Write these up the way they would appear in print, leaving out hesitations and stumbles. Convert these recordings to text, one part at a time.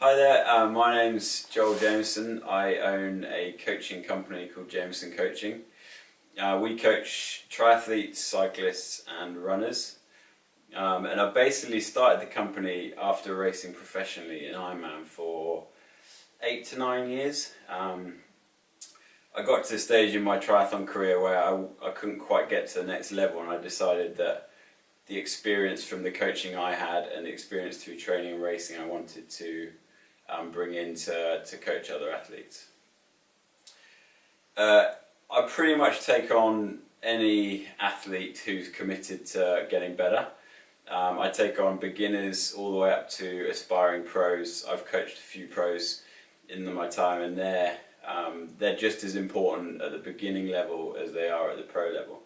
Hi there, my name's Joel Jameson. I own a coaching company called Jameson Coaching. We coach triathletes, cyclists and runners. And I basically started the company after racing professionally in Ironman for 8 to 9 years. I got to the stage in my triathlon career where I couldn't quite get to the next level, and I decided that the experience from the coaching I had and the experience through training and racing I wanted to bring in to coach other athletes. I pretty much take on any athlete who's committed to getting better. I take on beginners all the way up to aspiring pros. I've coached a few pros in my time, and they're just as important at the beginning level as they are at the pro level.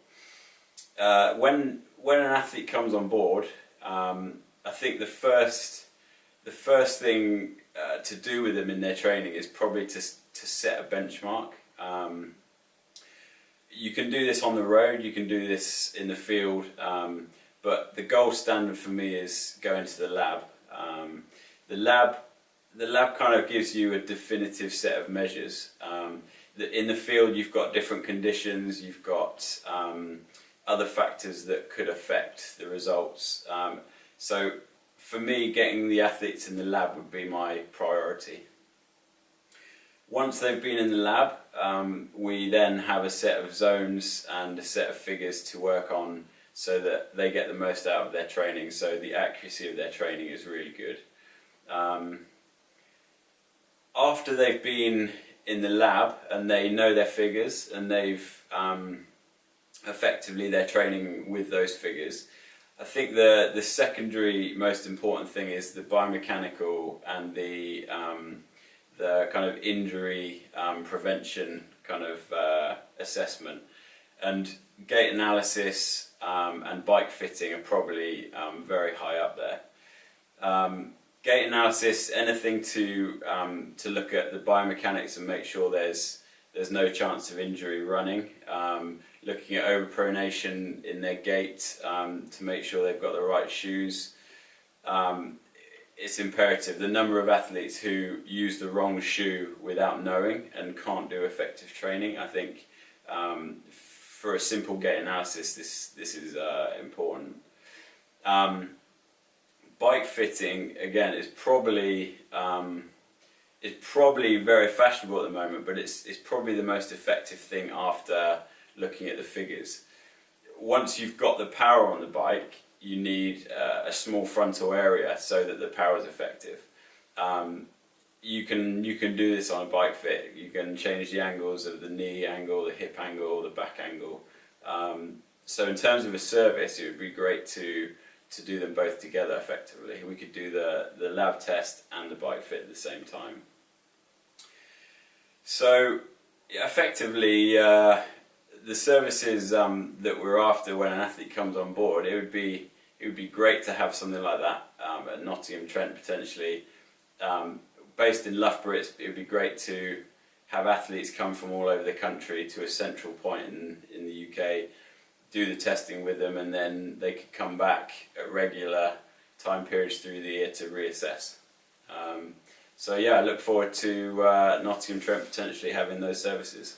When an athlete comes on board, I think the first thing to do with them in their training is probably to set a benchmark. You can do this on the road, you can do this in the field, but the gold standard for me is going to the lab. The lab kind of gives you a definitive set of measures. In the field you've got different conditions, you've got other factors that could affect the results. So for me, getting the athletes in the lab would be my priority. Once they've been in the lab, we then have a set of zones and a set of figures to work on so that they get the most out of their training, so the accuracy of their training is really good. After they've been in the lab and they know their figures and they've effectively they're training with those figures, I think the secondary most important thing is the biomechanical and the kind of injury prevention kind of assessment. And gait analysis and bike fitting are probably very high up there. Gait analysis, anything to look at the biomechanics and make sure there's no chance of injury running. Looking at overpronation in their gait to make sure they've got the right shoes. It's imperative. The number of athletes who use the wrong shoe without knowing and can't do effective training, I think for a simple gait analysis this is important. Bike fitting, again, is probably very fashionable at the moment, but it's probably the most effective thing after looking at the figures. Once you've got the power on the bike, you need a small frontal area so that the power is effective. You can do this on a bike fit. You can change the angles of the knee angle, the hip angle, the back angle. So in terms of a service, it would be great to do them both together effectively. We could do the lab test and the bike fit at the same time. So effectively, the services that we're after when an athlete comes on board, it would be great to have something like that at Nottingham Trent potentially. Based in Loughborough, it would be great to have athletes come from all over the country to a central point in the UK, do the testing with them, and then they could come back at regular time periods through the year to reassess. So yeah, I look forward to Nottingham Trent potentially having those services.